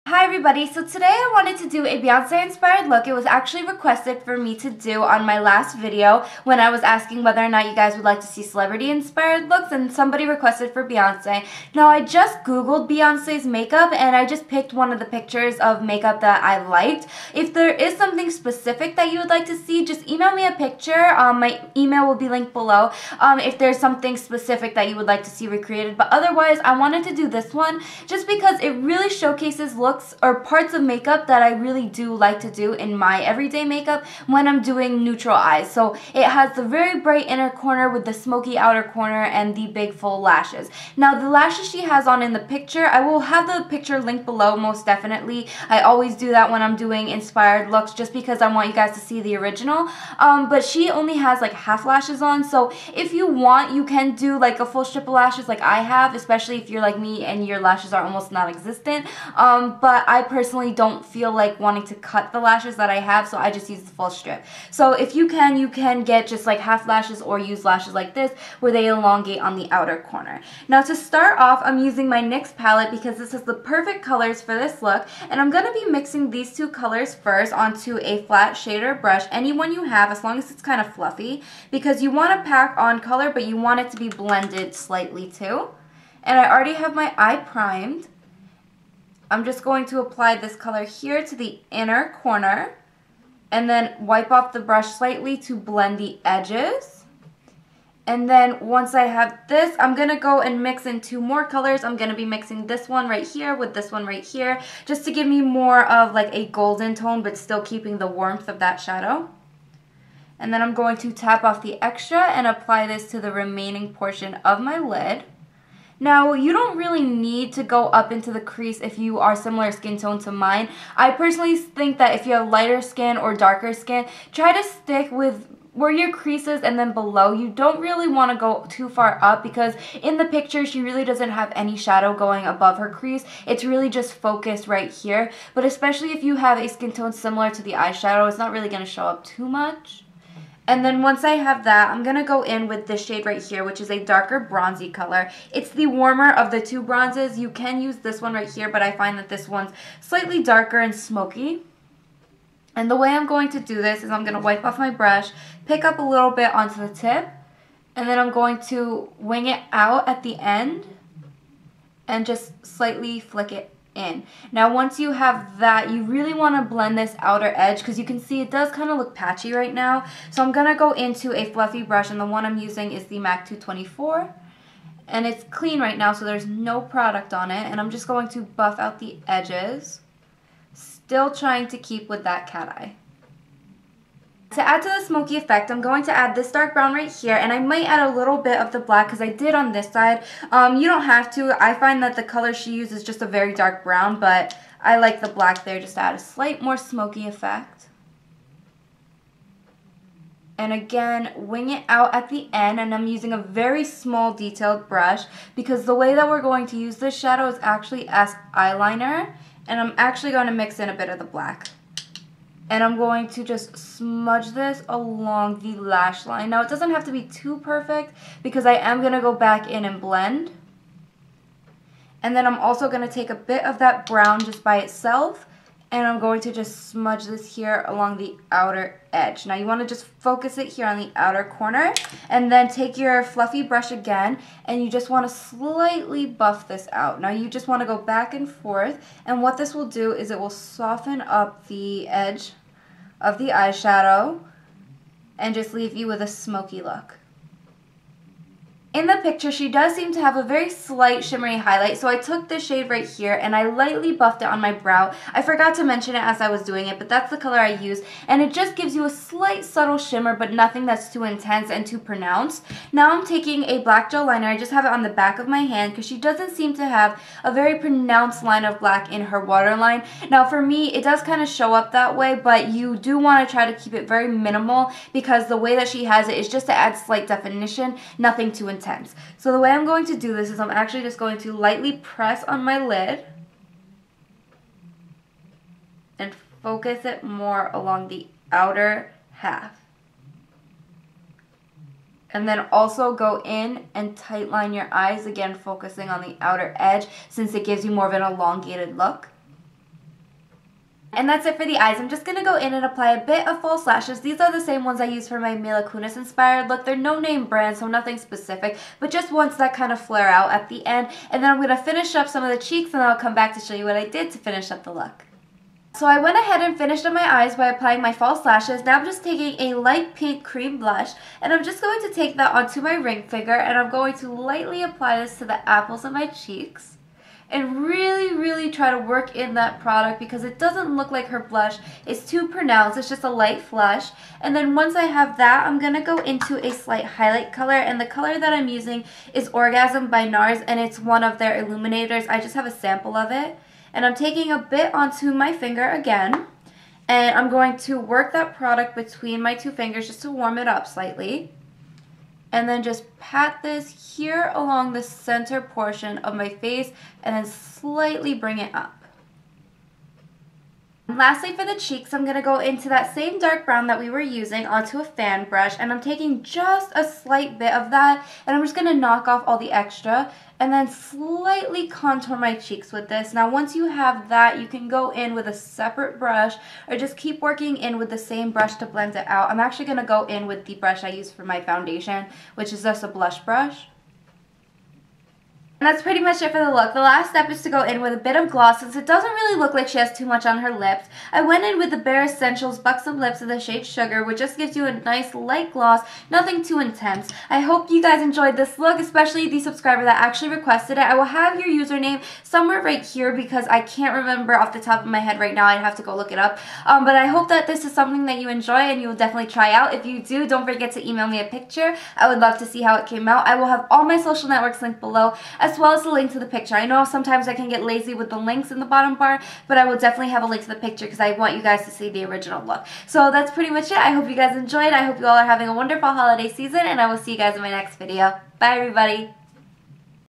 Hi everybody, so today I wanted to do a Beyonce inspired look. It was actually requested for me to do on my last video when I was asking whether or not you guys would like to see celebrity inspired looks, and somebody requested for Beyonce. Now I just googled Beyonce's makeup and I just picked one of the pictures of makeup that I liked. If there is something specific that you would like to see, just email me a picture. My email will be linked below if there's something specific that you would like to see recreated, but otherwise I wanted to do this one just because it really showcases looks or parts of makeup that I really do like to do in my everyday makeup when I'm doing neutral eyes. So it has the very bright inner corner with the smoky outer corner and the big full lashes. Now the lashes she has on in the picture, I will have the picture linked below most definitely. I always do that when I'm doing inspired looks just because I want you guys to see the original. But she only has like half lashes on, so if you want you can do like a full strip of lashes like I have, especially if you're like me and your lashes are almost non-existent. But I personally don't feel like wanting to cut the lashes that I have, so I just use the full strip. So if you can get just like half lashes or use lashes like this where they elongate on the outer corner. Now to start off, I'm using my NYX palette because this is the perfect colors for this look, and I'm going to be mixing these two colors first onto a flat shader brush, any one you have as long as it's kind of fluffy, because you want to pack on color but you want it to be blended slightly too. And I already have my eye primed. I'm just going to apply this color here to the inner corner and then wipe off the brush slightly to blend the edges. And then once I have this, I'm going to go and mix in two more colors. I'm going to be mixing this one right here with this one right here just to give me more of like a golden tone but still keeping the warmth of that shadow. And then I'm going to tap off the extra and apply this to the remaining portion of my lid. Now, you don't really need to go up into the crease if you are similar skin tone to mine. I personally think that if you have lighter skin or darker skin, try to stick with where your crease is and then below. You don't really want to go too far up because in the picture she really doesn't have any shadow going above her crease. It's really just focused right here. But especially if you have a skin tone similar to the eyeshadow, it's not really going to show up too much. And then once I have that, I'm going to go in with this shade right here, which is a darker bronzy color. It's the warmer of the two bronzes. You can use this one right here, but I find that this one's slightly darker and smoky. And the way I'm going to do this is I'm going to wipe off my brush, pick up a little bit onto the tip, and then I'm going to wing it out at the end and just slightly flick it in. Now once you have that, you really want to blend this outer edge because you can see it does kind of look patchy right now. So I'm going to go into a fluffy brush, and the one I'm using is the MAC 224. And it's clean right now, so there's no product on it. And I'm just going to buff out the edges, still trying to keep with that cat eye. To add to the smoky effect, I'm going to add this dark brown right here, and I might add a little bit of the black because I did on this side. You don't have to. I find that the color she uses is just a very dark brown, but I like the black there just to add a slight more smoky effect. And again, wing it out at the end, and I'm using a very small detailed brush because the way that we're going to use this shadow is actually as eyeliner, and I'm actually going to mix in a bit of the black. And I'm going to just smudge this along the lash line. Now it doesn't have to be too perfect because I am going to go back in and blend. And then I'm also going to take a bit of that brown just by itself, and I'm going to just smudge this here along the outer edge. Now you want to just focus it here on the outer corner, and then take your fluffy brush again, and you just want to slightly buff this out. Now you just want to go back and forth, and what this will do is it will soften up the edge of the eyeshadow and just leave you with a smoky look. In the picture, she does seem to have a very slight shimmery highlight, so I took this shade right here and I lightly buffed it on my brow. I forgot to mention it as I was doing it, but that's the color I use, and it just gives you a slight subtle shimmer, but nothing that's too intense and too pronounced. Now I'm taking a black gel liner. I just have it on the back of my hand because she doesn't seem to have a very pronounced line of black in her waterline. Now for me, it does kind of show up that way, but you do want to try to keep it very minimal because the way that she has it is just to add slight definition, nothing too intense. So the way I'm going to do this is I'm actually just going to lightly press on my lid and focus it more along the outer half. And then also go in and tight line your eyes, again focusing on the outer edge since it gives you more of an elongated look. And that's it for the eyes. I'm just going to go in and apply a bit of false lashes. These are the same ones I use for my Mila Kunis inspired look. They're no name brand, so nothing specific, but just ones that kind of flare out at the end. And then I'm going to finish up some of the cheeks, and then I'll come back to show you what I did to finish up the look. So I went ahead and finished up my eyes by applying my false lashes. Now I'm just taking a light pink cream blush, and I'm just going to take that onto my ring finger, and I'm going to lightly apply this to the apples of my cheeks. And really try to work in that product because it doesn't look like her blush is too pronounced. It's just a light flush. And then once I have that, I'm going to go into a slight highlight color. And the color that I'm using is Orgasm by NARS, and it's one of their illuminators. I just have a sample of it. And I'm taking a bit onto my finger again. And I'm going to work that product between my two fingers just to warm it up slightly. And then just pat this here along the center portion of my face and then slightly bring it up. And lastly, for the cheeks, I'm going to go into that same dark brown that we were using onto a fan brush, and I'm taking just a slight bit of that, and I'm just going to knock off all the extra and then slightly contour my cheeks with this. Now once you have that, you can go in with a separate brush or just keep working in with the same brush to blend it out. I'm actually going to go in with the brush I use for my foundation, which is just a blush brush. And that's pretty much it for the look. The last step is to go in with a bit of gloss since it doesn't really look like she has too much on her lips. I went in with the Bare Essentials Buxom Lips in the shade Sugar, which just gives you a nice light gloss, nothing too intense. I hope you guys enjoyed this look, especially the subscriber that actually requested it. I will have your username somewhere right here because I can't remember off the top of my head right now. I'd have to go look it up. But I hope that this is something that you enjoy and you will definitely try out. If you do, don't forget to email me a picture. I would love to see how it came out. I will have all my social networks linked below, as well as the link to the picture. I know sometimes I can get lazy with the links in the bottom bar, but I will definitely have a link to the picture because I want you guys to see the original look. So that's pretty much it. I hope you guys enjoyed. I hope you all are having a wonderful holiday season, and I will see you guys in my next video. Bye, everybody.